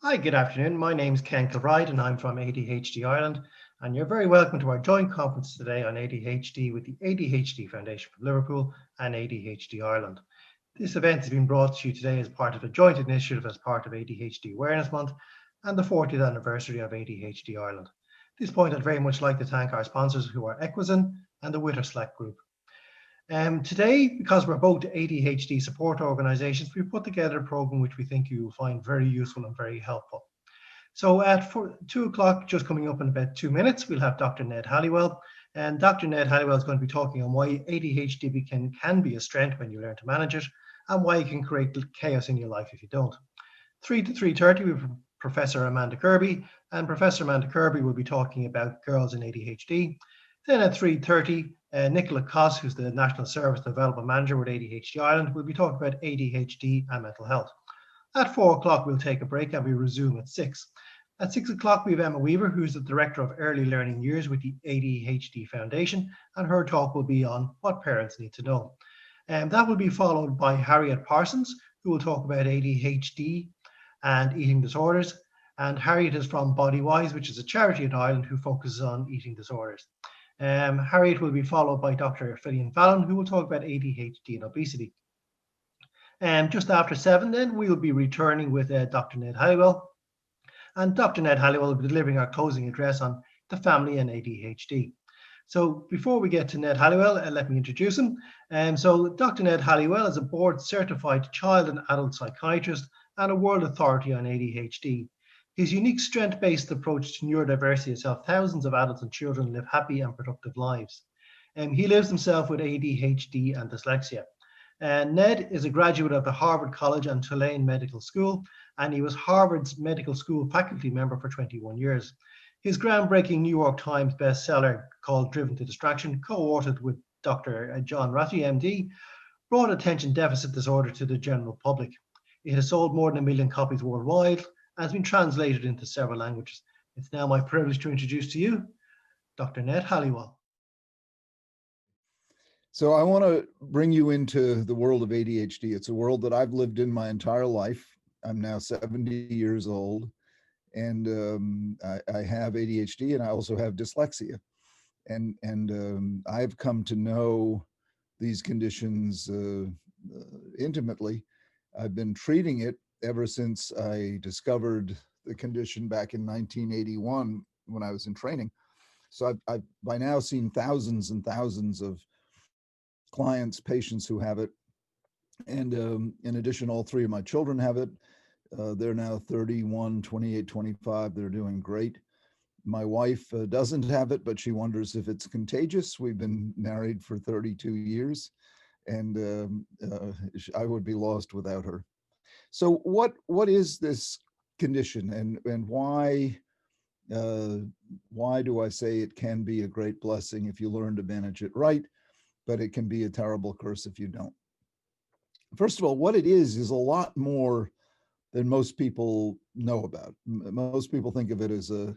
Hi, good afternoon. My name is Ken Kilbride and I'm from ADHD Ireland. And you're very welcome to our joint conference today on ADHD with the ADHD Foundation for Liverpool and ADHD Ireland. This event has been brought to you today as part of a joint initiative as part of ADHD Awareness Month and the 40th anniversary of ADHD Ireland. At this point, I'd very much like to thank our sponsors who are Equizin and the Witterslack Group. Today, because we're both ADHD support organisations, we put together a programme which we think you will find very useful and very helpful. So at 2 o'clock, just coming up in about 2 minutes, we'll have Dr. Ned Hallowell. And Dr. Ned Hallowell is going to be talking on why ADHD can be a strength when you learn to manage it, and why it can create chaos in your life if you don't. 3 to 3:30, we have Professor Amanda Kirby, and Professor Amanda Kirby will be talking about girls in ADHD. Then at 3:30, Nicola Koss, who's the National Service Development Manager with ADHD Ireland, will be talking about ADHD and mental health. At 4 o'clock, we'll take a break and we resume at 6. At 6 o'clock, we have Emma Weaver, who's the Director of Early Learning Years with the ADHD Foundation, and her talk will be on what parents need to know. That will be followed by Harriet Parsons, who will talk about ADHD and eating disorders. And Harriet is from Bodywise, which is a charity in Ireland who focuses on eating disorders. Harriet will be followed by Dr. Fillion Fallon, who will talk about ADHD and obesity. Just after 7, then, we'll be returning with Dr. Ned Hallowell. And Dr. Ned Hallowell will be delivering our closing address on the family and ADHD. So before we get to Ned Hallowell, let me introduce him. So Dr. Ned Hallowell is a board-certified child and adult psychiatrist and a world authority on ADHD. His unique strength-based approach to neurodiversity has helped thousands of adults and children live happy and productive lives. He lives himself with ADHD and dyslexia. Ned is a graduate of the Harvard College and Tulane Medical School, and he was Harvard's medical school faculty member for 21 years. His groundbreaking New York Times bestseller called Driven to Distraction, co-authored with Dr. John Ratty, MD, brought attention deficit disorder to the general public. It has sold more than 1 million copies worldwide and has been translated into several languages. It's now my privilege to introduce to you Dr. Ned Hallowell. So I want to bring you into the world of ADHD. It's a world that I've lived in my entire life. I'm now 70 years old, and I have ADHD, and I also have dyslexia. And I've come to know these conditions intimately. I've been treating it ever since I discovered the condition back in 1981 when I was in training. So I've by now seen thousands and thousands of clients, patients who have it. And in addition, all 3 of my children have it. They're now 31, 28, 25. They're doing great. My wife doesn't have it, but she wonders if it's contagious. We've been married for 32 years, and I would be lost without her. So what is this condition, and why do I say it can be a great blessing if you learn to manage it right, but it can be a terrible curse if you don't? First of all, what it is a lot more than most people know about. Most people think of it as a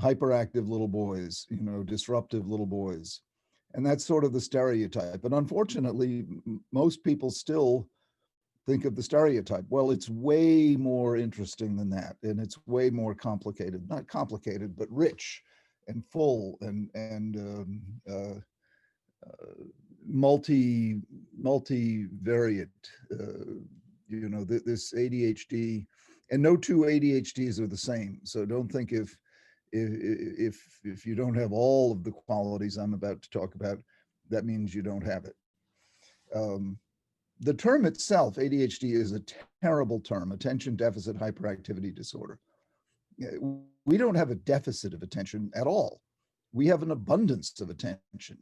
hyperactive little boys, disruptive little boys. And that's sort of the stereotype. But unfortunately, most people still think of the stereotype. Well, it's way more interesting than that. And it's way more complicated, not complicated, but rich and full and multivariate. This ADHD, and no 2 ADHDs are the same. So don't think if you don't have all of the qualities I'm about to talk about, that means you don't have it. The term itself, ADHD, is a terrible term, attention deficit hyperactivity disorder. We don't have a deficit of attention at all. We have an abundance of attention.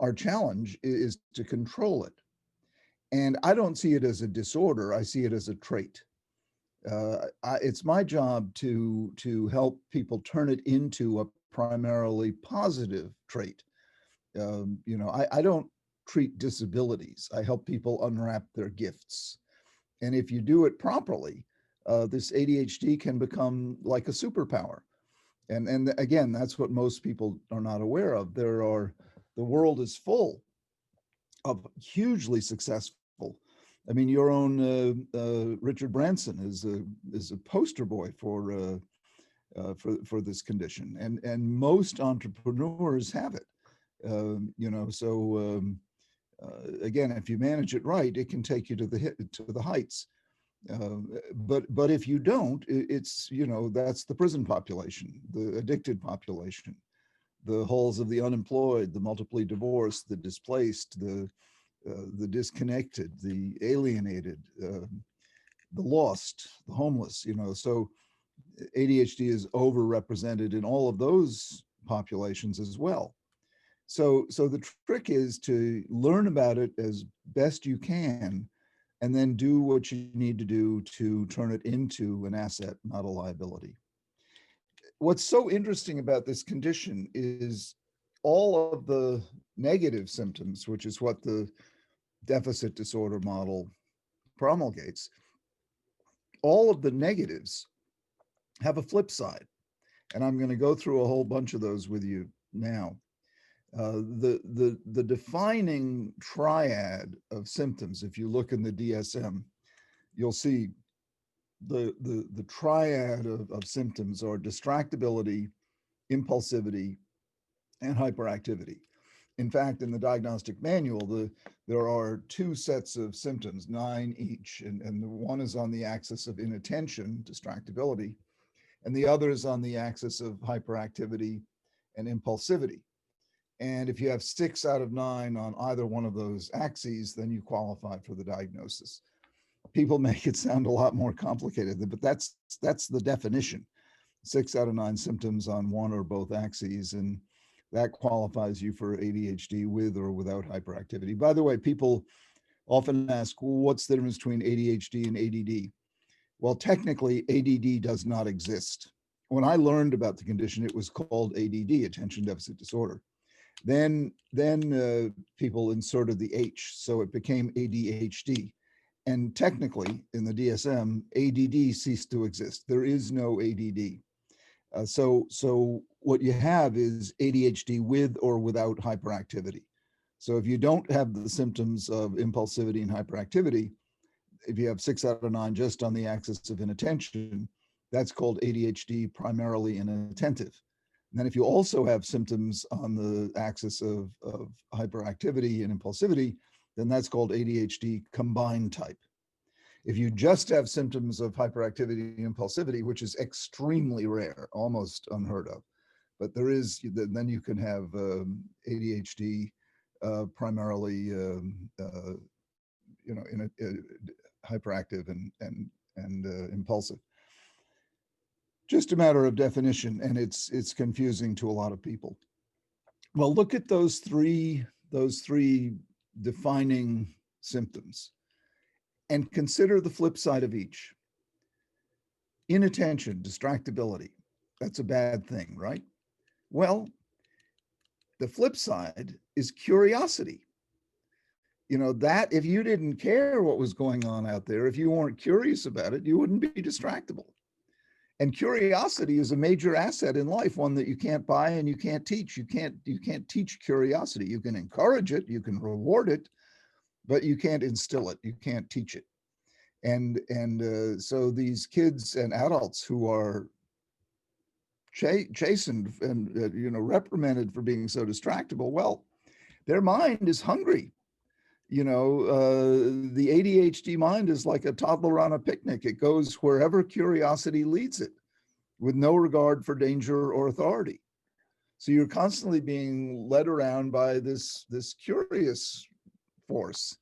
Our challenge is to control it. And I don't see it as a disorder. I see it as a trait. It's my job to help people turn it into a primarily positive trait. I don't treat disabilities. I help people unwrap their gifts. And if you do it properly, this ADHD can become like a superpower. And again, that's what most people are not aware of. The world is full of hugely successful I mean, your own Richard Branson is a poster boy for this condition, and most entrepreneurs have it. You know, so again, if you manage it right, it can take you to the heights. But if you don't, it's, you know, that's the prison population, the addicted population, the halls of the unemployed, the multiply divorced, the displaced, the disconnected, the alienated, the lost, the homeless, you know. So ADHD is overrepresented in all of those populations as well. So the trick is to learn about it as best you can, and then do what you need to do to turn it into an asset, not a liability. What's so interesting about this condition is all of the negative symptoms, which is what the deficit disorder model promulgates, all of the negatives have a flip side. And I'm going to go through a whole bunch of those with you now. The defining triad of symptoms, if you look in the DSM, you'll see the triad of symptoms are distractibility, impulsivity, and hyperactivity. In fact, in the diagnostic manual, there are two sets of symptoms, 9 each, and the one is on the axis of inattention, distractibility, and the other is on the axis of hyperactivity and impulsivity. And if you have 6 out of 9 on either one of those axes, then you qualify for the diagnosis. People make it sound a lot more complicated, but that's the definition. 6 out of 9 symptoms on one or both axes, and that qualifies you for ADHD with or without hyperactivity. By the way, people often ask, well, what's the difference between ADHD and ADD? Well, technically, ADD does not exist. When I learned about the condition, it was called ADD, attention deficit disorder. Then people inserted the H, so it became ADHD. And technically, in the DSM, ADD ceased to exist. There is no ADD. So what you have is ADHD with or without hyperactivity. So if you don't have the symptoms of impulsivity and hyperactivity, if you have 6 out of 9 just on the axis of inattention, that's called ADHD primarily inattentive. And then if you also have symptoms on the axis of hyperactivity and impulsivity, then that's called ADHD combined type. If you just have symptoms of hyperactivity and impulsivity, which is extremely rare, almost unheard of, but there is, then you can have ADHD primarily, you know, hyperactive and impulsive. Just a matter of definition, and it's confusing to a lot of people. Well, look at those three defining symptoms, and consider the flip side of each. Inattention, distractibility, that's a bad thing, right? Well, the flip side is curiosity. You know, that if you didn't care what was going on out there, if you weren't curious about it, you wouldn't be distractible. And curiosity is a major asset in life, one that you can't buy and you can't teach. You can't teach curiosity. You can encourage it, you can reward it, but you can't instill it. You can't teach it. And so these kids and adults who are chastened and you know, reprimanded for being so distractible, well, their mind is hungry. You know, the ADHD mind is like a toddler on a picnic. It goes wherever curiosity leads it, with no regard for danger or authority. So you're constantly being led around by this curious force,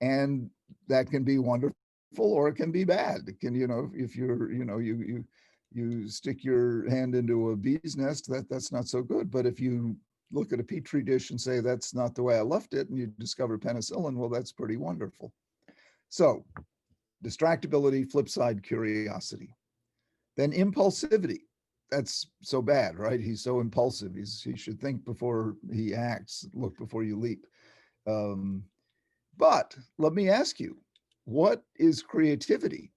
and that can be wonderful or it can be bad. It can, you know, if you're, you know, you stick your hand into a bee's nest, that's not so good. But if you look at a petri dish and say, that's not the way I left it, and you discover penicillin, well, that's pretty wonderful. So distractibility, flip side, curiosity. Then impulsivity. That's so bad, right? He's so impulsive. He should think before he acts, look before you leap. But let me ask you, what is creativity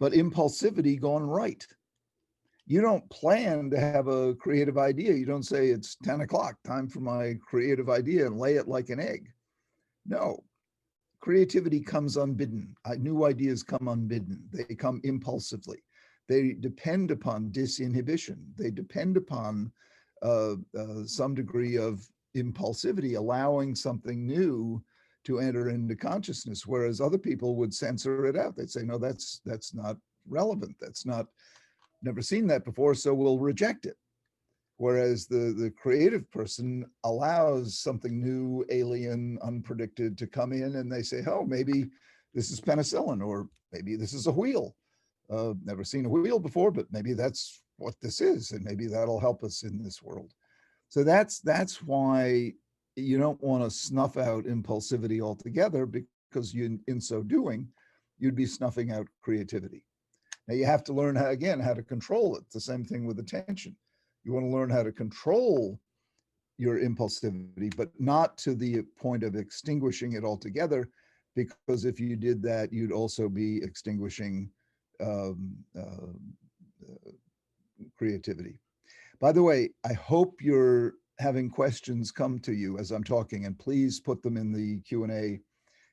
but impulsivity gone right? You don't plan to have a creative idea. You don't say it's 10 o'clock, time for my creative idea, and lay it like an egg. No, creativity comes unbidden. New ideas come unbidden. They come impulsively. They depend upon disinhibition. They depend upon some degree of impulsivity, allowing something new to enter into consciousness, whereas other people would censor it out. They'd say, no, that's not relevant. That's not, never seen that before, so we'll reject it. Whereas the creative person allows something new, alien, unpredicted to come in, and they say, oh, maybe this is penicillin, or maybe this is a wheel. Never seen a wheel before, but maybe that's what this is, and maybe that'll help us in this world. So that's why you don't want to snuff out impulsivity altogether, because in so doing, you'd be snuffing out creativity. Now you have to learn how to control it. The same thing with attention. You want to learn how to control your impulsivity, but not to the point of extinguishing it altogether, because if you did that, you'd also be extinguishing creativity. By the way, I hope you're having questions come to you as I'm talking, and please put them in the Q&A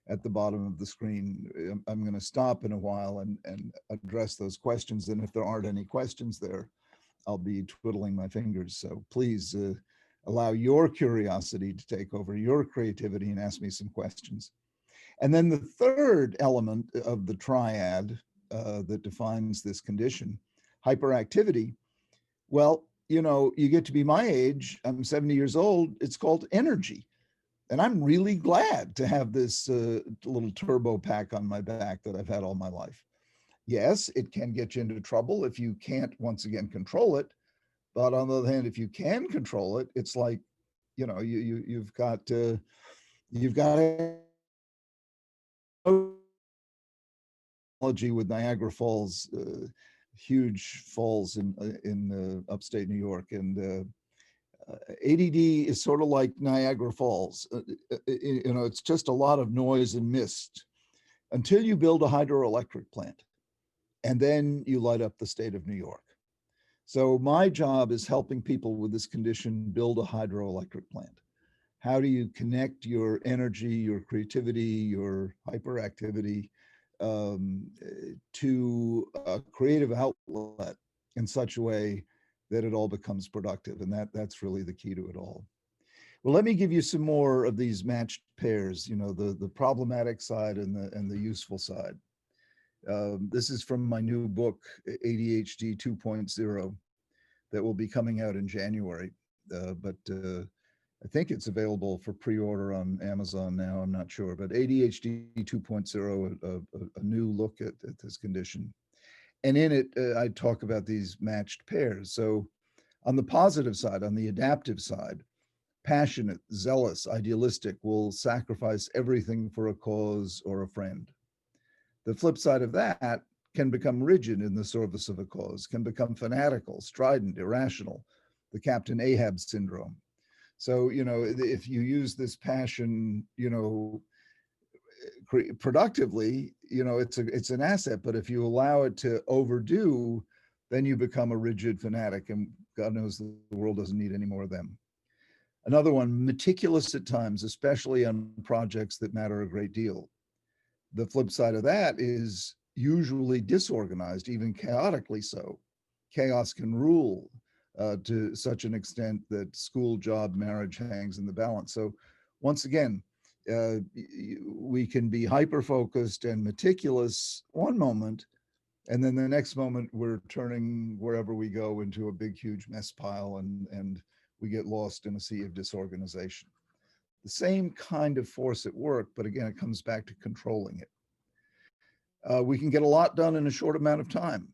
at the bottom of the screen. I'm going to stop in a while and address those questions. And if there aren't any questions there, I'll be twiddling my fingers. So please allow your curiosity to take over, your creativity, and ask me some questions. And then the third element of the triad that defines this condition, hyperactivity, well, you know, you get to be my age, I'm 70 years old, it's called energy. And I'm really glad to have this little turbo pack on my back that I've had all my life. Yes, it can get you into trouble if you can't, once again, control it. But on the other hand, if you can control it, it's like, you know, you've got analogy with Niagara Falls, huge falls in upstate New York, and ADD is sort of like Niagara Falls. You know, it's just a lot of noise and mist until you build a hydroelectric plant, and then you light up the state of New York. So my job is helping people with this condition build a hydroelectric plant. How do you connect your energy, your creativity, your hyperactivity to a creative outlet in such a way that it all becomes productive? And that's really the key to it all. Well, let me give you some more of these matched pairs, you know, the problematic side and the useful side. This is from my new book, ADHD 2.0, that will be coming out in January. But I think it's available for pre-order on Amazon now, I'm not sure. But ADHD 2.0, a new look at this condition. And in it, I talk about these matched pairs. So on the positive side, on the adaptive side, passionate, zealous, idealistic will sacrifice everything for a cause or a friend. The flip side of that can become rigid in the service of a cause, can become fanatical, strident, irrational, the Captain Ahab syndrome. So, you know, if you use this passion, you know, productively, you know, it's an asset, but if you allow it to overdo, then you become a rigid fanatic, and God knows the world doesn't need any more of them. Another one, meticulous at times, especially on projects that matter a great deal. The flip side of that is usually disorganized, even chaotically so. Chaos can rule to such an extent that school, job, marriage hangs in the balance. So once again, we can be hyper-focused and meticulous one moment, and then the next moment we're turning wherever we go into a big, huge mess pile, and we get lost in a sea of disorganization. The same kind of force at work, but again, it comes back to controlling it. We can get a lot done in a short amount of time.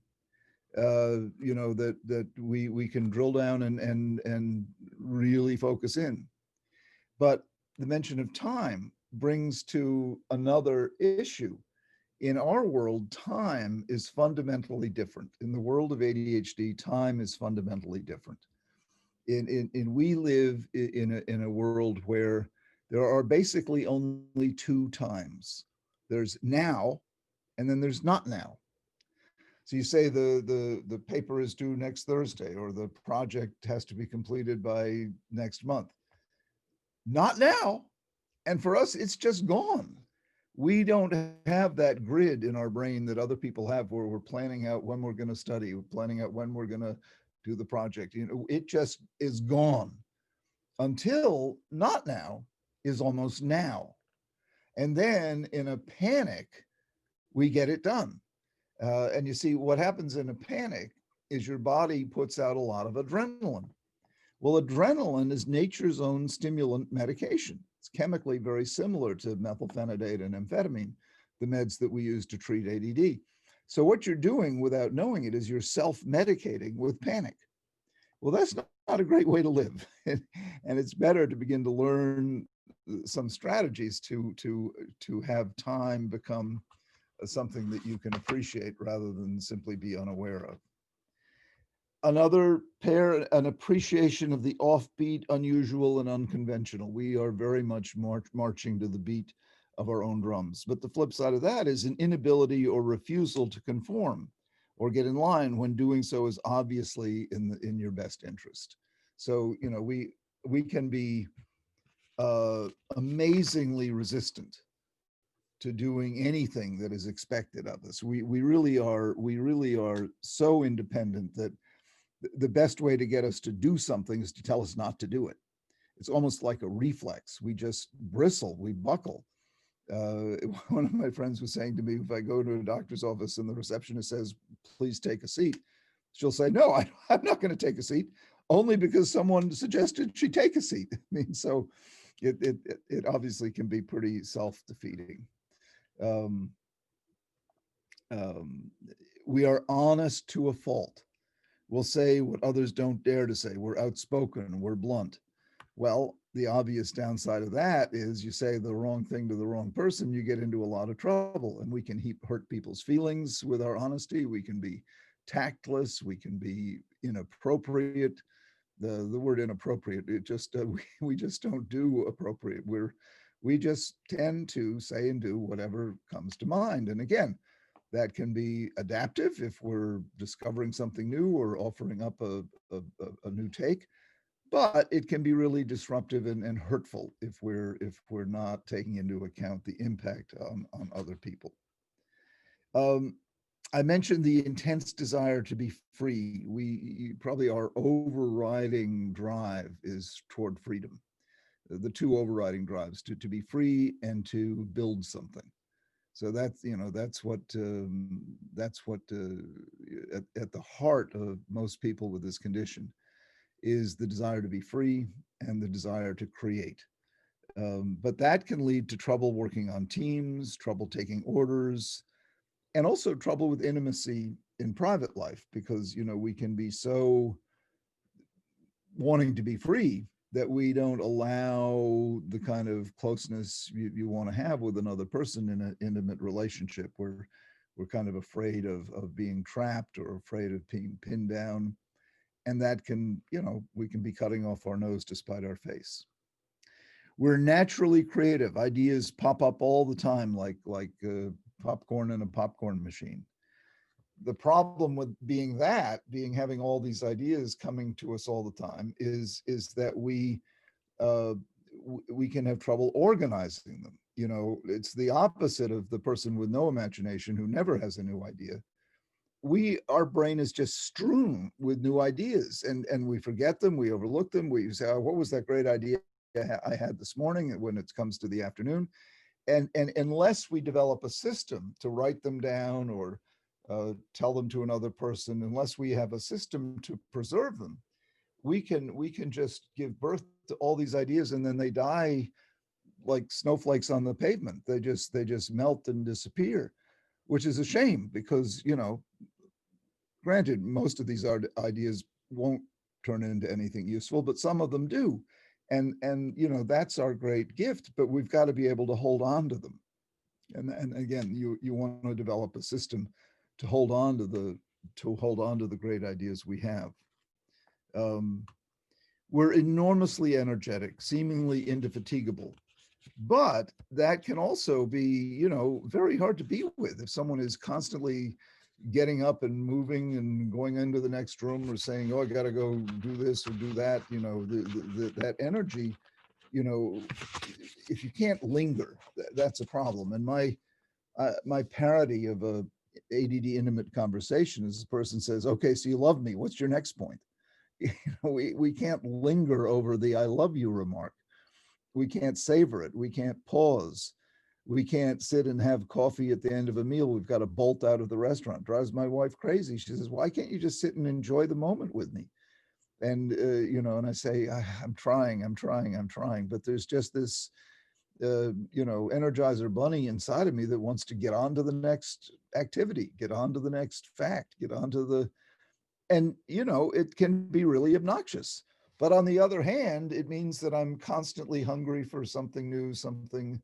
You know, that we can drill down and really focus in. But the mention of time brings to another issue. In our world, time is fundamentally different. In the world of ADHD, time is fundamentally different. We live in a world where there are basically only two times. There's now, and then there's not now. So you say the paper is due next Thursday, or the project has to be completed by next month. Not now. And for us, it's just gone. We don't have that grid in our brain that other people have, where we're planning out when we're going to study, we're planning out when we're going to do the project. You know, it just is gone until not now is almost now. And then in a panic, we get it done. And you see, what happens in a panic is your body puts out a lot of adrenaline. Well, adrenaline is nature's own stimulant medication. It's chemically very similar to methylphenidate and amphetamine, the meds that we use to treat ADD. So what you're doing without knowing it is you're self-medicating with panic. Well, that's not a great way to live. And it's better to begin to learn some strategies to have time become something that you can appreciate rather than simply be unaware of. Another pair, an appreciation of the offbeat, unusual, and unconventional. We are very much marching to the beat of our own drums. But the flip side of that is an inability or refusal to conform or get in line when doing so is obviously in your best interest. So, you know, we can be amazingly resistant to doing anything that is expected of us. We really are so independent that the best way to get us to do something is to tell us not to do it. It's almost like a reflex. We just bristle, we buckle. One of my friends was saying to me, if I go to a doctor's office and the receptionist says, please take a seat, she'll say, no, I'm not going to take a seat, only because someone suggested she take a seat. I mean, so it obviously can be pretty self-defeating. We are honest to a fault. We'll say what others don't dare to say. We're outspoken, we're blunt. Well, the obvious downside of that is you say the wrong thing to the wrong person, you get into a lot of trouble, and we can hurt people's feelings with our honesty. We can be tactless, we can be inappropriate. The word inappropriate, it just we just don't do appropriate. We just tend to say and do whatever comes to mind. And again, that can be adaptive if we're discovering something new or offering up a new take, but it can be really disruptive and hurtful if we're not taking into account the impact on other people. I mentioned the intense desire to be free. We probably our overriding drive is toward freedom. The two overriding drives to be free and to build something. So that's what at the heart of most people with this condition is the desire to be free and the desire to create. But that can lead to trouble working on teams, trouble taking orders, and also trouble with intimacy in private life, because we can be so wanting to be free that we don't allow the kind of closeness you want to have with another person in an intimate relationship. We're kind of afraid of being trapped or afraid of being pinned down. And that can, we can be cutting off our nose to spite our face. We're naturally creative. Ideas pop up all the time, like popcorn in a popcorn machine. The problem with having all these ideas coming to us all the time is that we can have trouble organizing them. It's the opposite of the person with no imagination who never has a new idea. Our brain is just strewn with new ideas, and we forget them, we overlook them. We say, oh, what was that great idea I had this morning, when it comes to the afternoon? And unless we develop a system to write them down or tell them to another person, unless we have a system to preserve them, we can just give birth to all these ideas, and then they die like snowflakes on the pavement. They just melt and disappear, which is a shame, because granted, most of these ideas won't turn into anything useful, but some of them do. And that's our great gift, but we've got to be able to hold on to them. And again, you want to develop a system to hold on to the great ideas we have. We're enormously energetic, seemingly indefatigable, but that can also be, very hard to be with. If someone is constantly getting up and moving and going into the next room, or saying, oh, I got to go do this or do that, that energy you know, if you can't linger, that's a problem. And my parody of a ADD intimate conversation is the person says, okay, so you love me. What's your next point? You know, we can't linger over the I love you remark. We can't savor it. We can't pause. We can't sit and have coffee at the end of a meal. We've got to bolt out of the restaurant. It drives my wife crazy. She says, why can't you just sit and enjoy the moment with me? And, you know, and I say, I'm trying. But there's just this, you know, Energizer bunny inside of me that wants to get on to the next activity, get on to the next fact, get on to the, and, you know, it can be really obnoxious. But on the other hand, it means that I'm constantly hungry for something new, something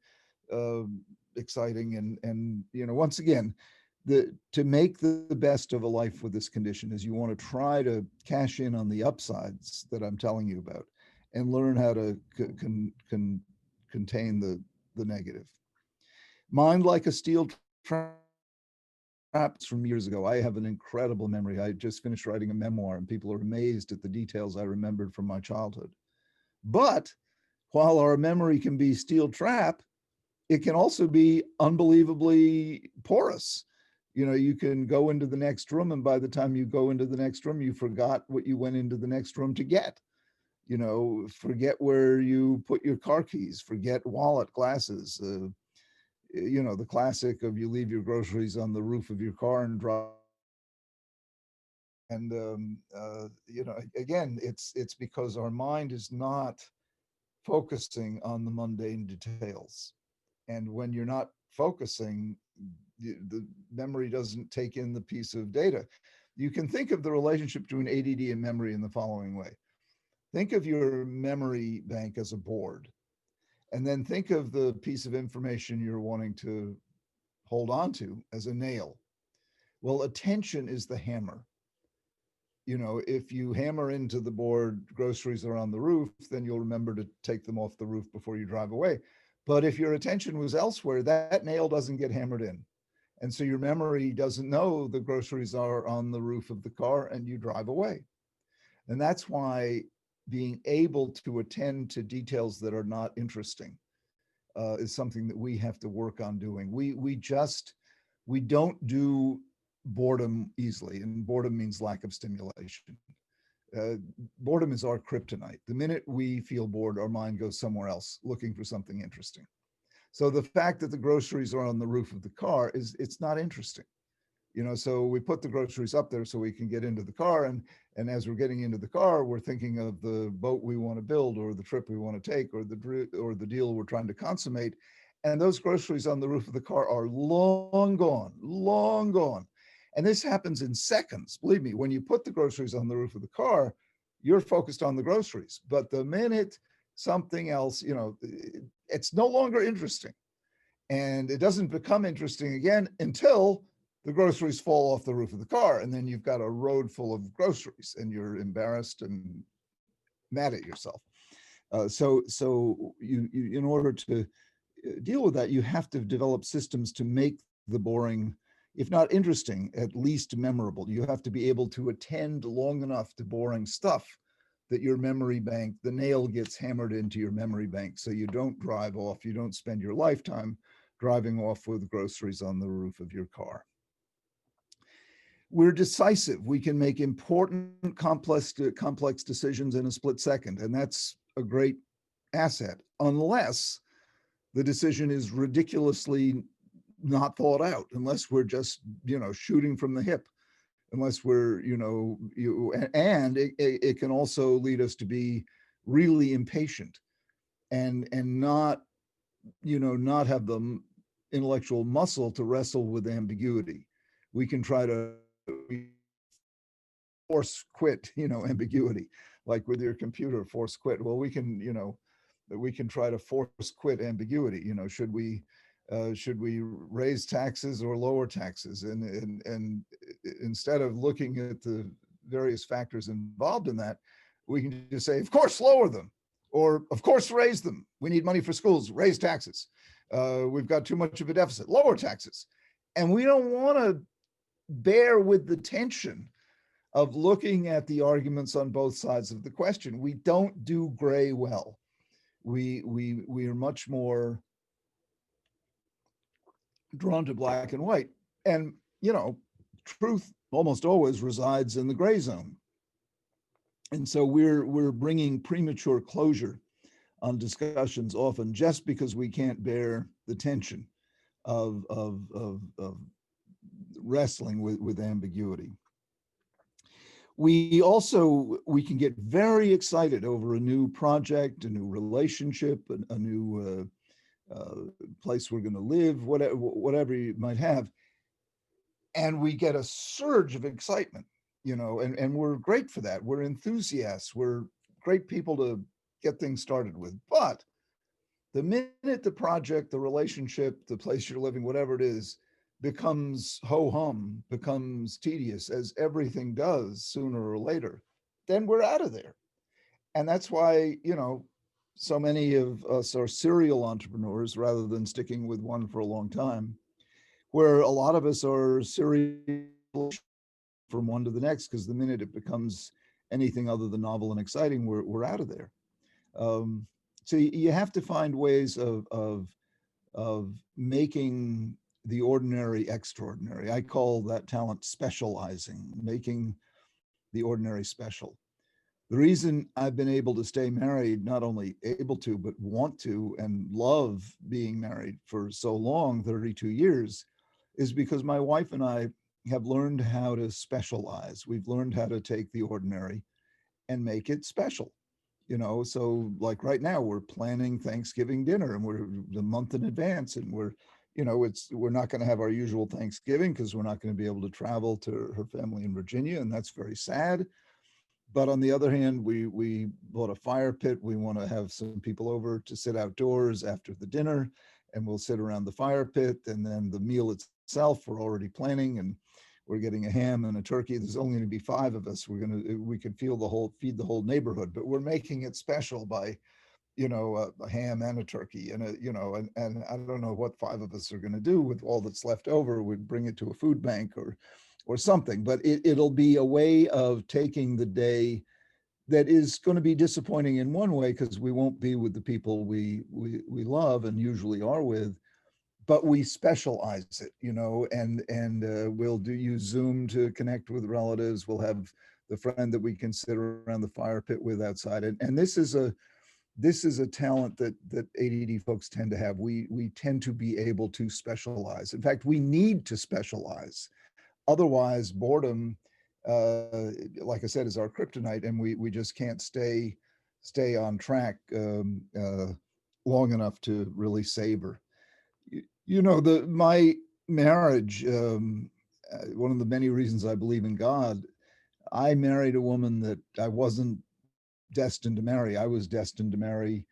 uh, exciting. And, you know, once again, to make the best of a life with this condition is you want to try to cash in on the upsides that I'm telling you about and learn how to contain the negative. Mind like a steel trap from years ago. I have an incredible memory. I just finished writing a memoir and people are amazed at the details I remembered from my childhood. But while our memory can be steel trap, it can also be unbelievably porous. You know, you can go into the next room and by the time you go into the next room, you forgot what you went into the next room to get. You know, forget where you put your car keys, forget wallet, glasses, you know, the classic of you leave your groceries on the roof of your car and drive. And, you know, again, it's because our mind is not focusing on the mundane details. And when you're not focusing, the memory doesn't take in the piece of data. You can think of the relationship between ADD and memory in the following way. Think of your memory bank as a board, and then think of the piece of information you're wanting to hold on to as a nail. Well, attention is the hammer. You know, if you hammer into the board, groceries are on the roof, then you'll remember to take them off the roof before you drive away. But if your attention was elsewhere, that nail doesn't get hammered in. And so your memory doesn't know the groceries are on the roof of the car and you drive away. And that's why being able to attend to details that are not interesting is something that we have to work on doing. We don't do boredom easily, and boredom means lack of stimulation. Uh, Boredom is our kryptonite. The minute we feel bored, our mind goes somewhere else looking for something interesting. So the fact that the groceries are on the roof of the car it's not interesting. You know, so we put the groceries up there so we can get into the car. And as we're getting into the car, we're thinking of the boat we want to build or the trip we want to take or the deal we're trying to consummate. And those groceries on the roof of the car are long gone, long gone. And this happens in seconds. Believe me, when you put the groceries on the roof of the car, you're focused on the groceries. But the minute something else, you know, it's no longer interesting. And it doesn't become interesting again until the groceries fall off the roof of the car. And then you've got a road full of groceries and you're embarrassed and mad at yourself. So you in order to deal with that, you have to develop systems to make the boring, if not interesting, at least memorable. You have to be able to attend long enough to boring stuff that your memory bank, the nail gets hammered into your memory bank so you don't drive off, you don't spend your lifetime driving off with groceries on the roof of your car. We're decisive. We can make important, complex decisions in a split second, and that's a great asset, unless the decision is ridiculously not thought out, unless we're just, you know, shooting from the hip, unless we're, you know, and it can also lead us to be really impatient and not, you know, not have the intellectual muscle to wrestle with ambiguity. We can try to force quit, you know, ambiguity, like with your computer, force quit. Well, we can, you know, we can try to force quit ambiguity. You know, should we raise taxes or lower taxes? And instead of looking at the various factors involved in that, we can just say, of course, lower them, or of course, raise them. We need money for schools, raise taxes. We've got too much of a deficit, lower taxes. And we don't want to bear with the tension of looking at the arguments on both sides of the question. We don't do gray well. We are much more drawn to black and white. And, you know, truth almost always resides in the gray zone. And so we're bringing premature closure on discussions often just because we can't bear the tension of wrestling with ambiguity. We can get very excited over a new project, a new relationship, a new place we're going to live, whatever you might have, and we get a surge of excitement, you know, and we're great for that. We're enthusiasts. We're great people to get things started with. But the minute the project, the relationship, the place you're living, whatever it is, becomes ho-hum, becomes tedious, as everything does sooner or later, then we're out of there. And that's why, you know, so many of us are serial entrepreneurs rather than sticking with one for a long time, where a lot of us are serial from one to the next, because the minute it becomes anything other than novel and exciting, we're out of there. So you have to find ways of making the ordinary extraordinary. I call that talent specializing, making the ordinary special. The reason I've been able to stay married, not only able to, but want to and love being married for so long, 32 years, is because my wife and I have learned how to specialize. We've learned how to take the ordinary and make it special. You know, so like right now we're planning Thanksgiving dinner and we're a month in advance, and we're not going to have our usual Thanksgiving because we're not going to be able to travel to her family in Virginia, and that's very sad. But on the other hand, we bought a fire pit. We want to have some people over to sit outdoors after the dinner, and we'll sit around the fire pit. And then the meal itself, we're already planning, and we're getting a ham and a turkey. There's only going to be 5 of us. We could feed the whole neighborhood, but we're making it special by, you know, a ham and a turkey, and and I don't know what 5 of us are going to do with all that's left over. We'd bring it to a food bank or something, but it'll be a way of taking the day that is going to be disappointing in one way because we won't be with the people we love and usually are with, but we specialize it, you know, and we'll use Zoom to connect with relatives. We'll have the friend that we can sit around the fire pit with outside, and this is a talent that ADD folks tend to have. We tend to be able to specialize. In fact, we need to specialize. Otherwise, boredom, like I said, is our kryptonite, and we just can't stay on track long enough to really savor. You know, my marriage, one of the many reasons I believe in God, I married a woman that I wasn't destined to marry. I was destined to marry,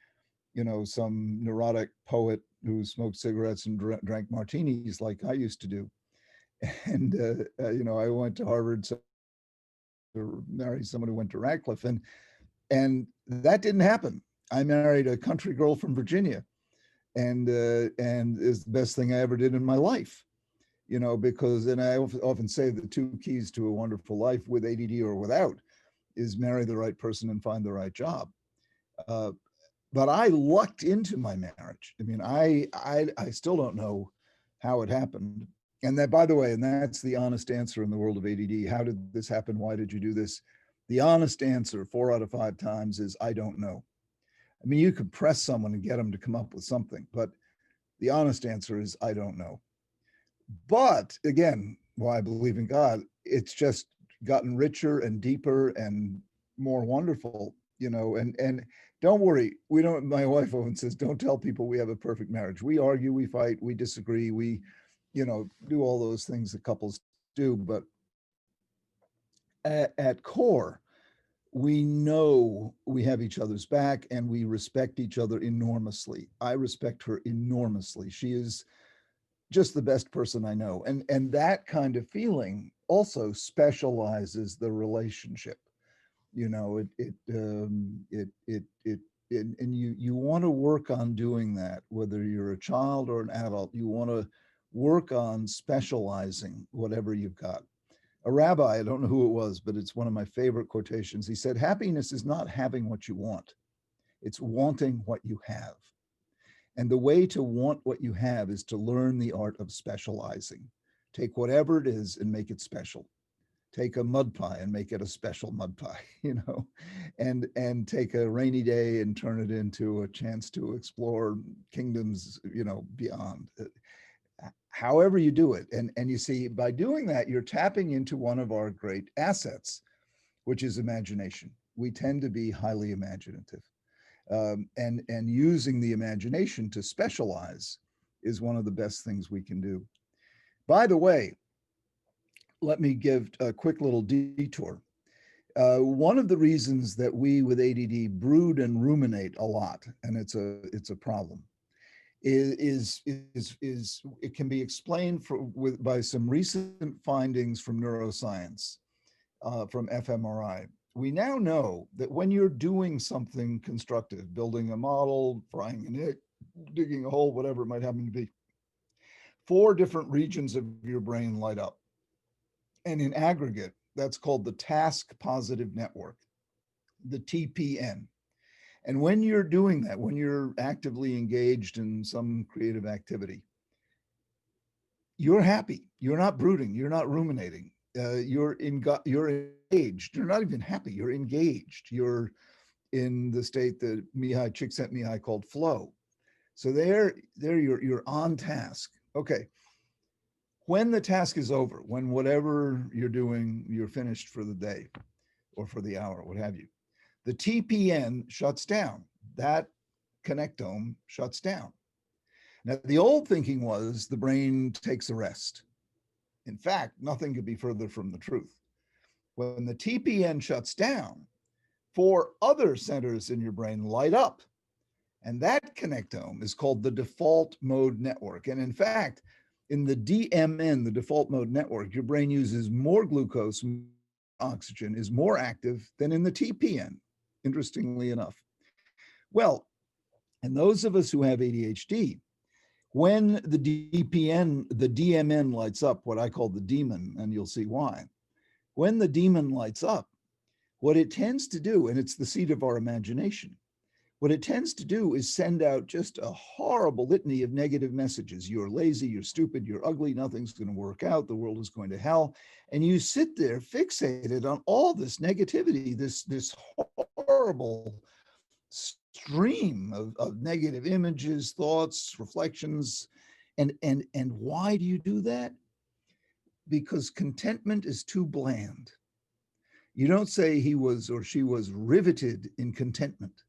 you know, some neurotic poet who smoked cigarettes and drank martinis like I used to do. And, you know, I went to Harvard to marry someone who went to Radcliffe, and that didn't happen. I married a country girl from Virginia, and is the best thing I ever did in my life, you know, because, and I often say the 2 keys to a wonderful life, with ADD or without, is marry the right person and find the right job. But I lucked into my marriage. I mean, I still don't know how it happened. And that, by the way, and that's the honest answer in the world of ADD. How did this happen? Why did you do this? The honest answer 4 out of 5 times is I don't know. I mean, you could press someone and get them to come up with something, but the honest answer is I don't know. But again, why I believe in God, it's just gotten richer and deeper and more wonderful, you know, and don't worry, we don't, my wife often says, don't tell people we have a perfect marriage. We argue, we fight, we disagree, we, you know, do all those things that couples do, but at core, we know we have each other's back and we respect each other enormously. I respect her enormously. She is just the best person I know. And that kind of feeling also specializes the relationship. You know, and you want to work on doing that, whether you're a child or an adult. You want to work on specializing whatever you've got. A rabbi, I don't know who it was, but it's one of my favorite quotations. He said, happiness is not having what you want. It's wanting what you have. And the way to want what you have is to learn the art of specializing. Take whatever it is and make it special. Take a mud pie and make it a special mud pie, and take a rainy day and turn it into a chance to explore kingdoms, beyond. However you do it. And you see, by doing that, you're tapping into one of our great assets, which is imagination. We tend to be highly imaginative. And using the imagination to specialize is one of the best things we can do. By the way, let me give a quick little detour. One of the reasons that we with ADD brood and ruminate a lot, and it's a problem, is it can be explained by some recent findings from neuroscience, from fMRI. We now know that when you're doing something constructive, building a model, frying an egg, digging a hole, whatever it might happen to be, 4 different regions of your brain light up. And in aggregate, that's called the task positive network, the TPN. And when you're doing that, when you're actively engaged in some creative activity, you're happy. You're not brooding. You're not ruminating. You're engaged. You're not even happy. You're engaged. You're in the state that Csikszentmihalyi called flow. So there you're on task. Okay. When the task is over, when whatever you're doing, you're finished for the day or for the hour, what have you, the TPN shuts down. That connectome shuts down. Now, the old thinking was the brain takes a rest. In fact, nothing could be further from the truth. When the TPN shuts down, 4 other centers in your brain light up. And that connectome is called the default mode network. And in fact, in the DMN, the default mode network, your brain uses more glucose, oxygen, is more active than in the TPN, interestingly enough. Well, and those of us who have ADHD, when the DMN lights up, what I call the demon, and you'll see why. When the demon lights up, what it tends to do, and it's the seat of our imagination, what it tends to do is send out just a horrible litany of negative messages. You're lazy, you're stupid, you're ugly, nothing's going to work out, the world is going to hell. And you sit there fixated on all this negativity, this horrible stream of negative images, thoughts, reflections. And why do you do that? Because contentment is too bland. You don't say he was or she was riveted in contentment.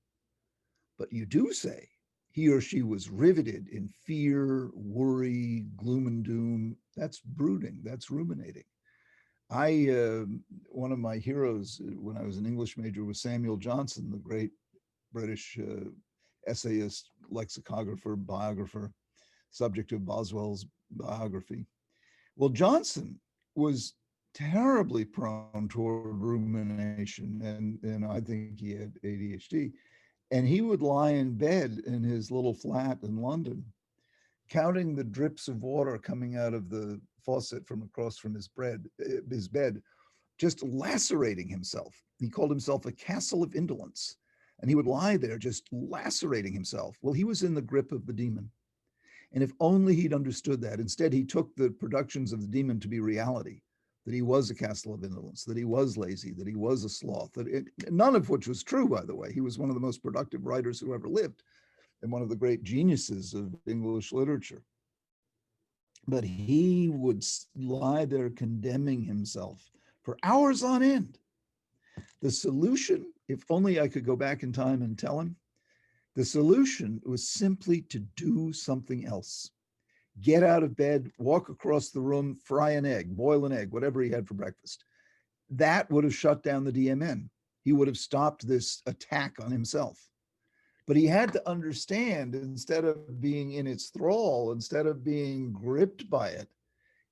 But you do say he or she was riveted in fear, worry, gloom and doom. That's brooding, that's ruminating. One of my heroes when I was an English major was Samuel Johnson, the great British essayist, lexicographer, biographer, subject of Boswell's biography. Well, Johnson was terribly prone toward rumination, and I think he had ADHD. And he would lie in bed in his little flat in London, counting the drips of water coming out of the faucet from across from his bed, just lacerating himself. He called himself a castle of indolence. And he would lie there just lacerating himself. Well, he was in the grip of the demon. And if only he'd understood that. Instead, he took the productions of the demon to be reality, that he was a castle of indolence, that he was lazy, that he was a sloth, none of which was true, by the way. He was one of the most productive writers who ever lived and one of the great geniuses of English literature. But he would lie there condemning himself for hours on end. The solution, if only I could go back in time and tell him, the solution was simply to do something else. Get out of bed, walk across the room, fry an egg, boil an egg, whatever he had for breakfast. That would have shut down the DMN. He would have stopped this attack on himself. But he had to understand, instead of being in its thrall, instead of being gripped by it,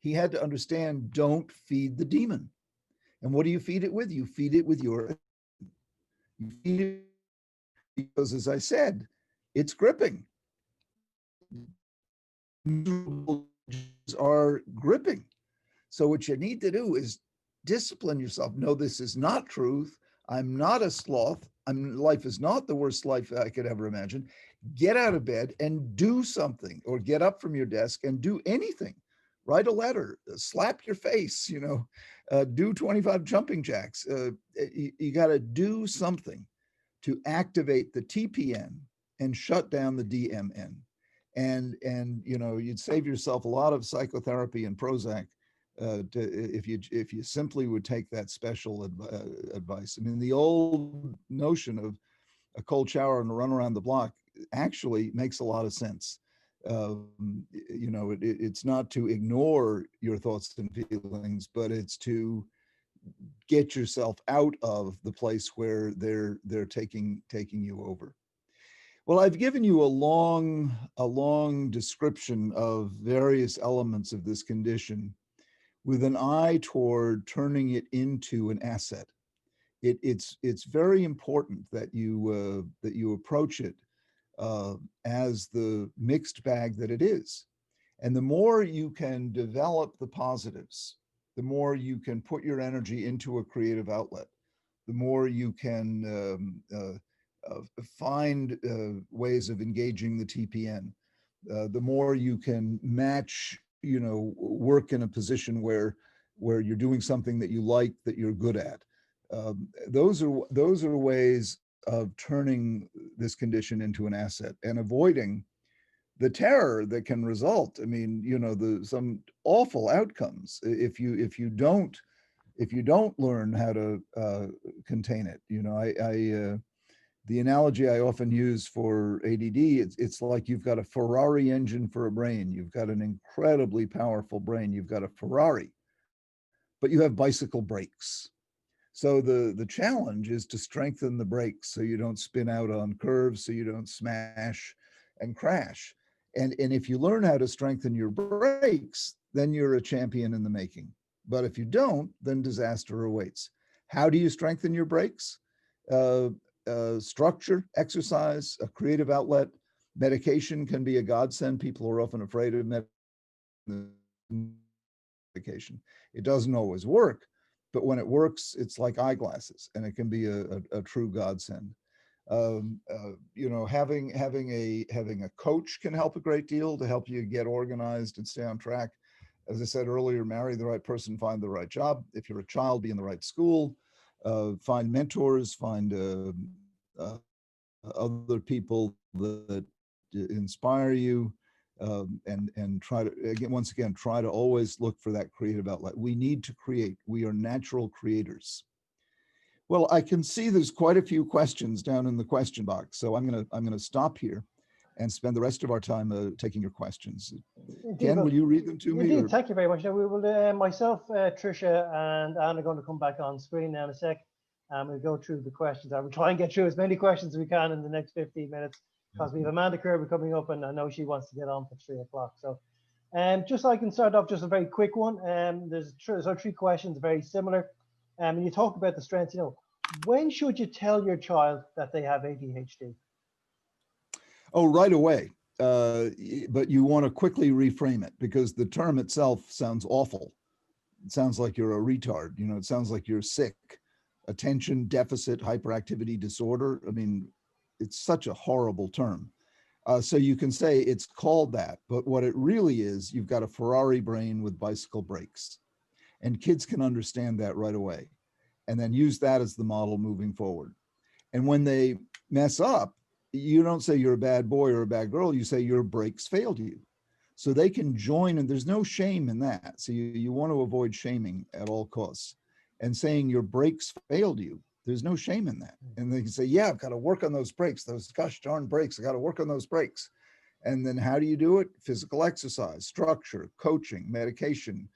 he had to understand, don't feed the demon. And what do you feed it with? You feed it with you feed it because, as I said, it's gripping. Are gripping. So what you need to do is discipline yourself. No, this is not truth. I'm not a sloth. life is not the worst life I could ever imagine. Get out of bed and do something, or get up from your desk and do anything. Write a letter, slap your face, do 25 jumping jacks. You got to do something to activate the TPN and shut down the DMN. And you'd save yourself a lot of psychotherapy and Prozac if you simply would take that special advice. I mean, the old notion of a cold shower and a run around the block actually makes a lot of sense. It's not to ignore your thoughts and feelings, but it's to get yourself out of the place where they're taking you over. Well, I've given you a long description of various elements of this condition with an eye toward turning it into an asset. It's very important that you approach it as the mixed bag that it is. And the more you can develop the positives, the more you can put your energy into a creative outlet, the more you can find ways of engaging the TPN, the more you can match, work in a position where you're doing something that you like, that you're good at. Those are ways of turning this condition into an asset and avoiding the terror that can result. I mean, some awful outcomes if you don't learn how to contain it. The analogy I often use for ADD, it's like you've got a Ferrari engine for a brain. You've got an incredibly powerful brain. You've got a Ferrari, but you have bicycle brakes. So the challenge is to strengthen the brakes so you don't spin out on curves, so you don't smash and crash. And if you learn how to strengthen your brakes, then you're a champion in the making. But if you don't, then disaster awaits. How do you strengthen your brakes? Structure, exercise, a creative outlet. Medication can be a godsend. People are often afraid of medication. It doesn't always work, but when it works, it's like eyeglasses, and it can be a true godsend. Having a coach can help a great deal to help you get organized and stay on track. As I said earlier, marry the right person, find the right job. If you're a child, be in the right school. Find mentors, find other people that inspire you, and try to always look for that creative outlet. We need to create. We are natural creators. Well, I can see there's quite a few questions down in the question box, so I'm gonna stop here and spend the rest of our time taking your questions. Indeed, Ken, will you read them to me? Indeed, thank you very much. Now we will, myself, Tricia, and Anne are going to come back on screen now in a sec. We'll go through the questions. I will try and get through as many questions as we can in the next 15 minutes, because we have Amanda Kirby coming up, and I know she wants to get on for 3 o'clock. So, just so I can start off, just a very quick one. There's 3 questions, very similar. And you talked about the strengths. When should you tell your child that they have ADHD? Oh, right away. But you want to quickly reframe it, because the term itself sounds awful. It sounds like you're a retard. It sounds like you're sick. Attention deficit hyperactivity disorder. I mean, it's such a horrible term. So you can say it's called that, but what it really is, you've got a Ferrari brain with bicycle brakes, and kids can understand that right away, and then use that as the model moving forward. And when they mess up, you don't say you're a bad boy or a bad girl, you say your brakes failed you. So they can join, and there's no shame in that. So you want to avoid shaming at all costs. And saying your brakes failed you, there's no shame in that. And they can say, yeah, I've got to work on those brakes, those gosh darn brakes, I got to work on those brakes. And then how do you do it? Physical exercise, structure, coaching, medication,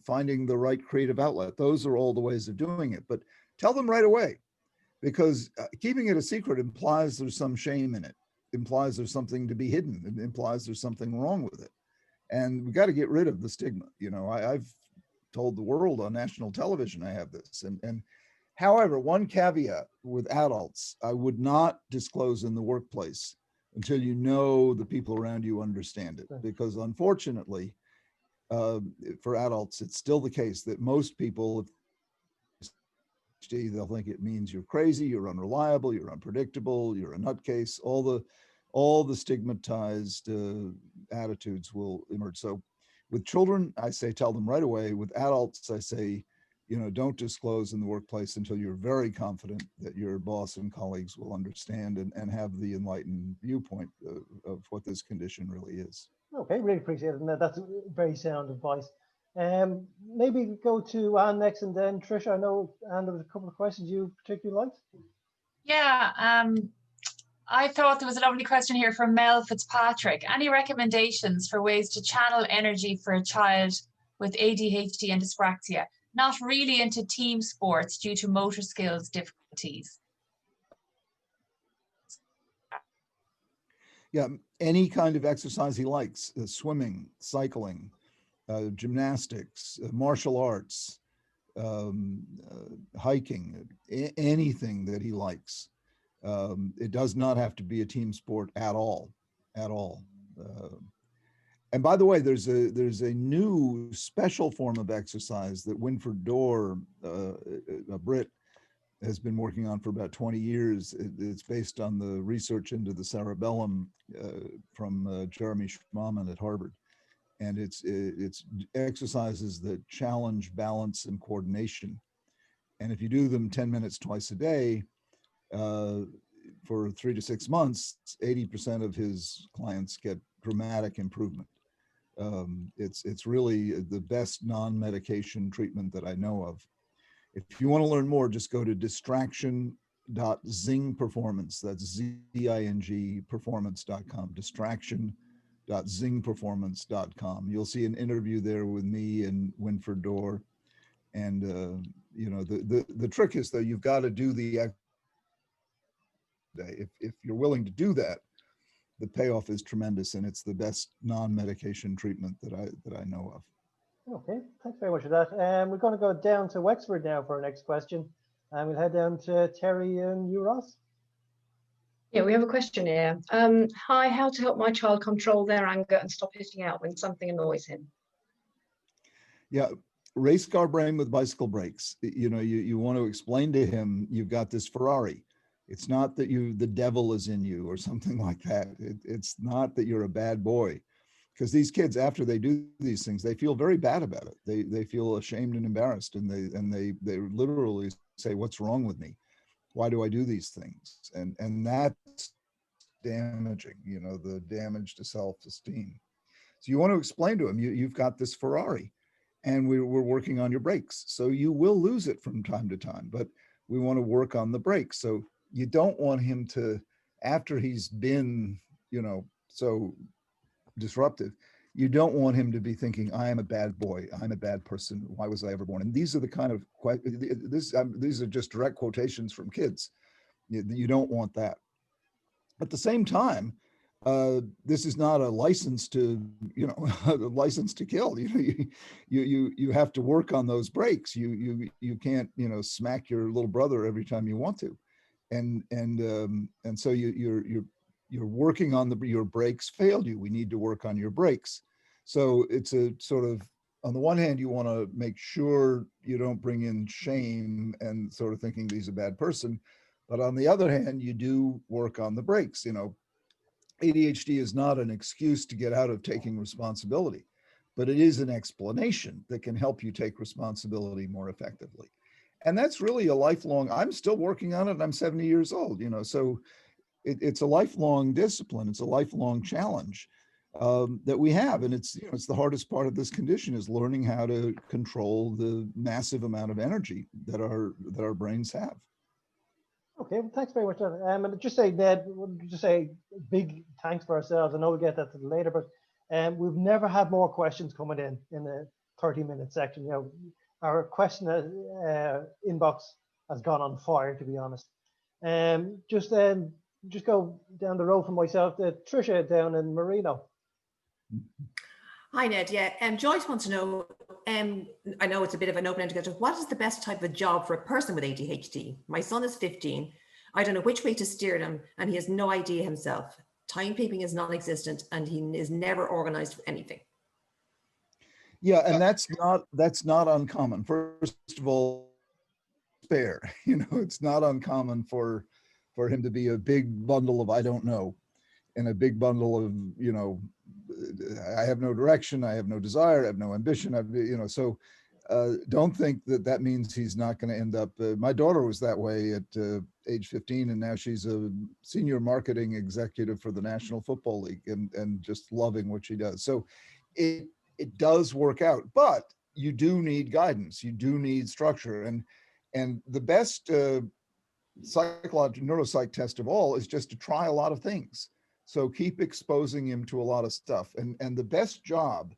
finding the right creative outlet. Those are all the ways of doing it. But tell them right away, because keeping it a secret implies there's some shame in it, implies there's something to be hidden, it implies there's something wrong with it. And we got to get rid of the stigma. I've told the world on national television I have this. And however, one caveat with adults, I would not disclose in the workplace until you know the people around you understand it. Because unfortunately, for adults, it's still the case that most people ADHD, they'll think it means you're crazy, you're unreliable, you're unpredictable, you're a nutcase. All the stigmatized attitudes will emerge. So with children, I say tell them right away. With adults, I say, don't disclose in the workplace until you're very confident that your boss and colleagues will understand and have the enlightened viewpoint of what this condition really is. Okay, really appreciate it. And that's very sound advice. Maybe go to Anne next, and then Tricia. I know, Anne, there was a couple of questions you particularly liked. Yeah, I thought there was a lovely question here from Mel Fitzpatrick. Any recommendations for ways to channel energy for a child with ADHD and dyspraxia? Not really into team sports due to motor skills difficulties. Yeah, any kind of exercise he likes, swimming, cycling, gymnastics, martial arts, hiking, anything that he likes. It does not have to be a team sport at all. And by the way, there's a new special form of exercise that Winford Dorr, a Brit, has been working on for about 20 years. It's based on the research into the cerebellum from Jeremy Schmahmann at Harvard. And it's exercises that challenge balance and coordination. And if you do them 10 minutes twice a day, for 3 to 6 months, 80% of his clients get dramatic improvement. It's really the best non-medication treatment that I know of. If you want to learn more, just go to distraction.zingperformance. That's Z-I-N-G performance.com. Distraction.zingperformance.com. You'll see an interview there with me and Winford Dorr. And the trick is, though, you've got to do the exercise. If you're willing to do that, the payoff is tremendous, and it's the best non-medication treatment that I know of. Okay, thanks very much for that. We're going to go down to Wexford now for our next question, and we'll head down to Terry and Ross. Yeah, we have a question here. Hi, how to help my child control their anger and stop hitting out when something annoys him? Yeah, race car brain with bicycle brakes. You want to explain to him, you've got this Ferrari. It's not that the devil is in you or something like that. It's not that you're a bad boy, because these kids, after they do these things, they feel very bad about it. They feel ashamed and embarrassed, and they literally say, "What's wrong with me? Why do I do these things?" And that's damaging. The damage to self-esteem. So you want to explain to them, you've got this Ferrari, and we're working on your brakes. So you will lose it from time to time, but we want to work on the brakes. So you don't want him to, after he's been, so disruptive, you don't want him to be thinking, I am a bad boy, I'm a bad person, why was I ever born? And these are the kind of, these are just direct quotations from kids. You don't want that. At the same time, this is not a license to, a license to kill. You have to work on those brakes. You can't, smack your little brother every time you want to. And so you're working on your brakes failed you. We need to work on your brakes. So it's a sort of, on the one hand, you want to make sure you don't bring in shame and sort of thinking he's a bad person. But on the other hand, you do work on the brakes. ADHD is not an excuse to get out of taking responsibility, but it is an explanation that can help you take responsibility more effectively. And that's really a lifelong, I'm still working on it, and I'm 70 years old, so it's a lifelong discipline. It's a lifelong challenge that we have. And it's the hardest part of this condition is learning how to control the massive amount of energy that our brains have. Okay, well, thanks very much. And just say, Ned, we'll just say big thanks for ourselves. I know we'll get that later, but we've never had more questions coming in the 30-minute section. Our question inbox has gone on fire, to be honest. Just go down the road from myself to Tricia down in Marino. Hi, Ned. Yeah, Joyce wants to know, I know it's a bit of an open-ended question, what is the best type of job for a person with ADHD? My son is 15. I don't know which way to steer him, and he has no idea himself. Timekeeping is non-existent, and he is never organized for anything. Yeah, and that's not uncommon. First of all, despair. You know, it's not uncommon for him to be a big bundle of I don't know, and a big bundle of, you know, I have no direction, I have no desire, I have no ambition, you know, so don't think that that means he's not going to end up. My daughter was that way at age 15, and now she's a senior marketing executive for the National Football League, and just loving what she does. So it does work out, but you do need guidance, you do need structure, and the best psychological neuropsych test of all is just to try a lot of things. So keep exposing him to a lot of stuff, and the best job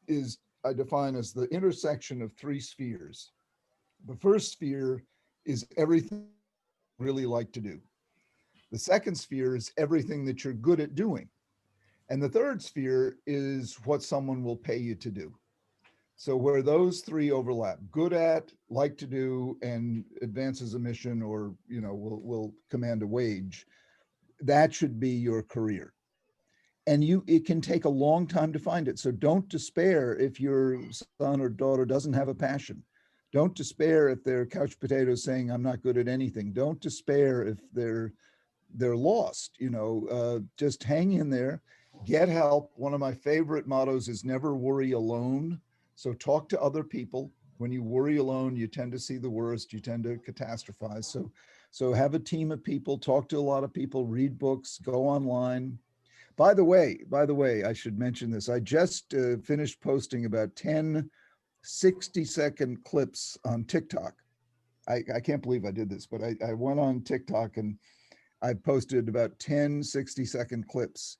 is, I define as the intersection of three spheres. The first sphere is everything you really like to do. The second sphere is everything that you're good at doing. And the third sphere is what someone will pay you to do. So where those three overlap, good at, like to do, and advances a mission, or, you know, will command a wage, that should be your career. And it can take a long time to find it. So don't despair if your son or daughter doesn't have a passion. Don't despair if they're couch potatoes saying, I'm not good at anything. Don't despair if they're lost, you know, just hang in there, get help. One of my favorite mottos is never worry alone. So talk to other people. When you worry alone, you tend to see the worst, you tend to catastrophize. So have a team of people, talk to a lot of people, read books, go online. By the way, I should mention this. I just finished posting about 10 60-second clips on TikTok. I can't believe I did this, but I went on TikTok and I posted about 10 60-second clips.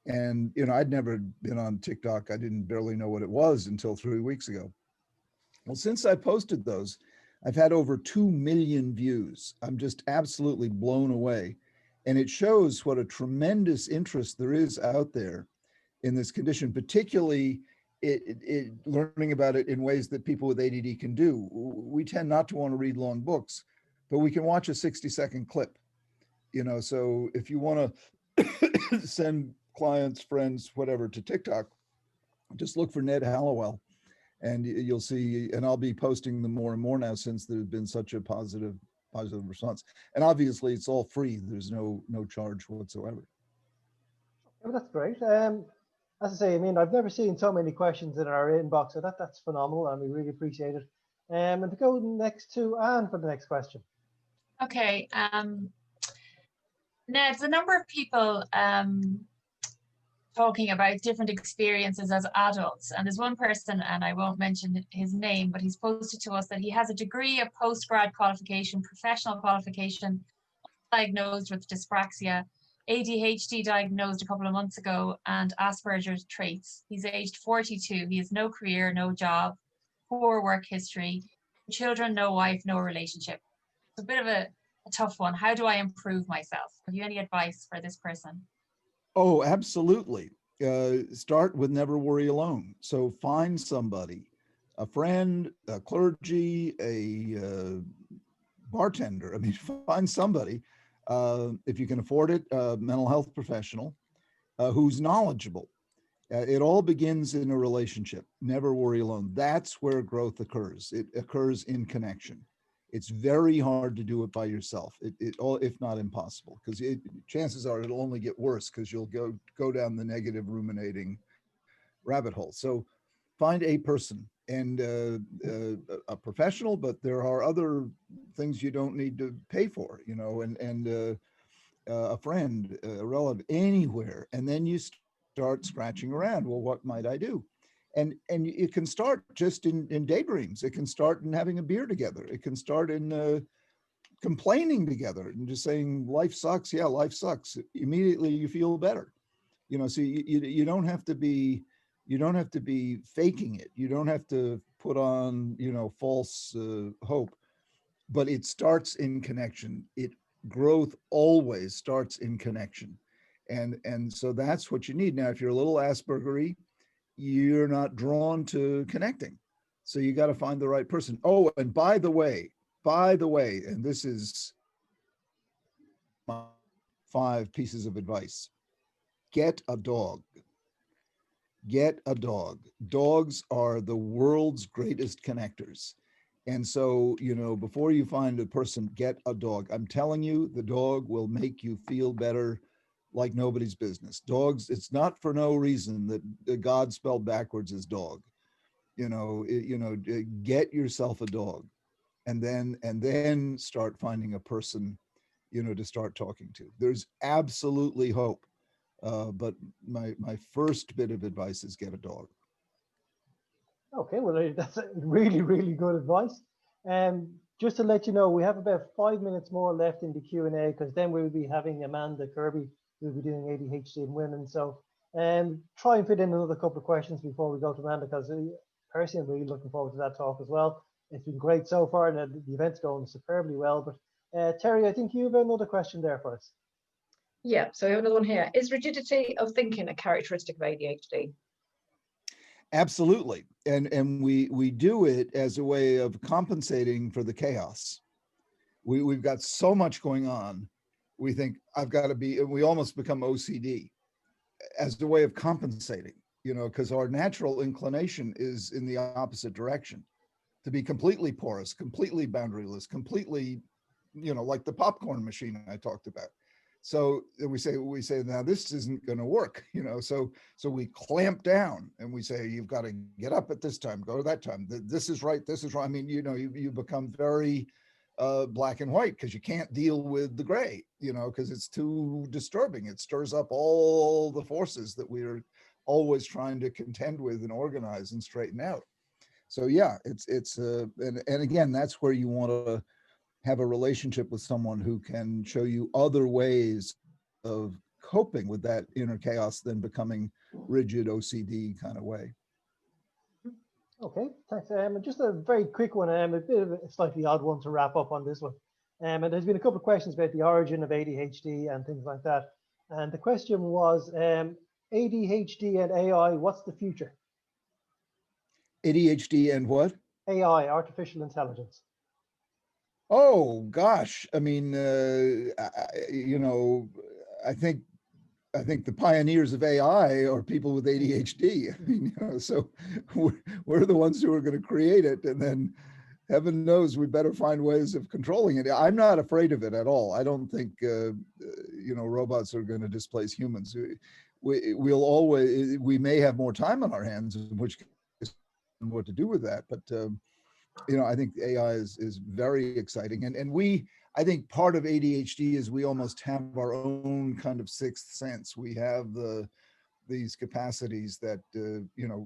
And, you know, I'd never been on TikTok. I didn't barely know what it was until 3 weeks ago. Well, since I posted those, I've had over 2 million views. I'm just absolutely blown away. And it shows what a tremendous interest there is out there in this condition, particularly learning about it in ways that people with ADD can do. We tend not to want to read long books, but we can watch a 60-second clip. You know, so if you want to send clients, friends, whatever, to TikTok, just look for Ned Hallowell, and you'll see, and I'll be posting them more and more now since there's been such a positive response. And obviously it's all free. There's no charge whatsoever. Oh, that's great. As I say, I mean, I've never seen so many questions in our inbox, so that's phenomenal, and we really appreciate it. And to go next to Anne for the next question. Okay. Ned, the number of people talking about different experiences as adults, and there's one person, and I won't mention his name, but he's posted to us that he has a degree, a postgrad qualification, professional qualification, diagnosed with dyspraxia, ADHD diagnosed a couple of months ago, and Asperger's traits. He's aged 42. He has no career, no job, poor work history, children, no wife, no relationship. It's a bit of a tough one. How do I improve myself? Have you any advice for this person? Oh, absolutely. Start with never worry alone. So find somebody, a friend, a clergy, a bartender. I mean, find somebody, if you can afford it, a mental health professional who's knowledgeable. It all begins in a relationship. Never worry alone. That's where growth occurs. It occurs in connection. It's very hard to do it by yourself, if not impossible, because chances are it'll only get worse because you'll go down the negative ruminating rabbit hole. So find a person and a professional, but there are other things you don't need to pay for, you know, and a friend, a relative, anywhere. And then you start scratching around. Well, what might I do? And it can start just in daydreams. It can start in having a beer together. It can start in complaining together and just saying, life sucks. Yeah, life sucks. Immediately you feel better. You know, so you don't have to be faking it. You don't have to put on, you know, false hope, but it starts in connection. Growth always starts in connection. And so that's what you need. Now, if you're a little Asperger-y, you're not drawn to connecting. So you got to find the right person. Oh, and by the way, and this is my 5 pieces of advice. Get a dog. Get a dog. Dogs are the world's greatest connectors. And so, you know, before you find a person, get a dog. I'm telling you, the dog will make you feel better like nobody's business. Dogs, it's not for no reason that God spelled backwards is dog. Get yourself a dog, and then start finding a person, to start talking to. There's absolutely hope. But my first bit of advice is get a dog. Okay, well, that's really, really good advice. Just to let you know, we have about 5 minutes more left in the Q&A, because then we'll be having Amanda Kirby, who'll be doing ADHD in women. So try and fit in another couple of questions before we go to Amanda, because personally, I'm really looking forward to that talk as well. It's been great so far, and the event's going superbly well. But Terry, I think you have another question there for us. Yeah, so we have another one here. Is rigidity of thinking a characteristic of ADHD? Absolutely. And we do it as a way of compensating for the chaos. We've got so much going on. We think I've got to be, we almost become OCD as a way of compensating, because our natural inclination is in the opposite direction, to be completely porous, completely boundaryless, completely, like the popcorn machine I talked about. So we say, now this isn't going to work, so we clamp down and we say, you've got to get up at this time, go to that time. This is right. This is right. I mean, you become very black and white, because you can't deal with the gray, because it's too disturbing. It stirs up all the forces that we're always trying to contend with and organize and straighten out. So yeah, and again, that's where you want to have a relationship with someone who can show you other ways of coping with that inner chaos than becoming rigid OCD kind of way. Okay, thanks. Just a very quick one, a bit of a slightly odd one to wrap up on this one. And there's been a couple of questions about the origin of ADHD and things like that. And the question was, ADHD and AI, what's the future? ADHD and what? AI, artificial intelligence. Oh gosh, I mean, I think the pioneers of AI are people with ADHD. I mean, so we're the ones who are going to create it, and then heaven knows we better find ways of controlling it. I'm not afraid of it at all. I don't think robots are going to displace humans. We may have more time on our hands, in which case what to do with that, but. I think AI is very exciting. And I think part of ADHD is we almost have our own kind of sixth sense. We have these capacities that,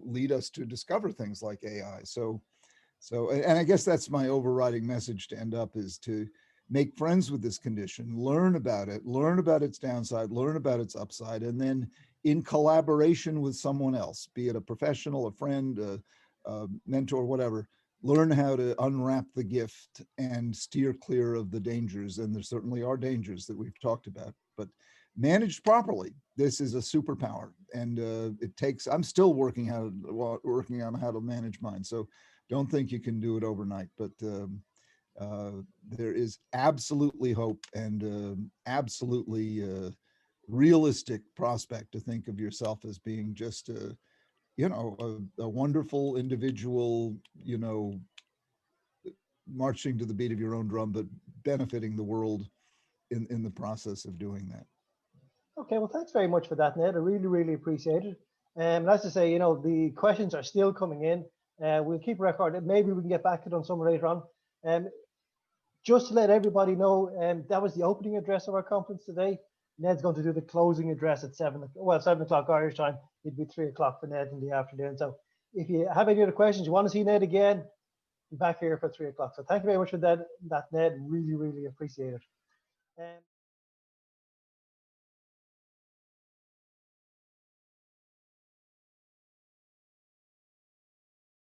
lead us to discover things like AI. So, and I guess that's my overriding message to end up, is to make friends with this condition, learn about it, learn about its downside, learn about its upside, and then in collaboration with someone else, be it a professional, a friend, a mentor, whatever, learn how to unwrap the gift and steer clear of the dangers. And there certainly are dangers that we've talked about, but managed properly, this is a superpower. And I'm still working on how to manage mine. So don't think you can do it overnight, but there is absolutely hope and absolutely realistic prospect to think of yourself as being just a wonderful individual, marching to the beat of your own drum, but benefiting the world in the process of doing that. Okay, well, thanks very much for that, Ned. I really, really appreciate it. And as I say, the questions are still coming in. We'll keep record. Maybe we can get back to them some later on. Just to let everybody know, that was the opening address of our conference today. Ned's going to do the closing address at 7 o'clock Irish time. It'd be 3 o'clock for Ned in the afternoon. So if you have any other questions, you want to see Ned again, be back here for 3 o'clock. So thank you very much for that Ned. Really, really appreciate it.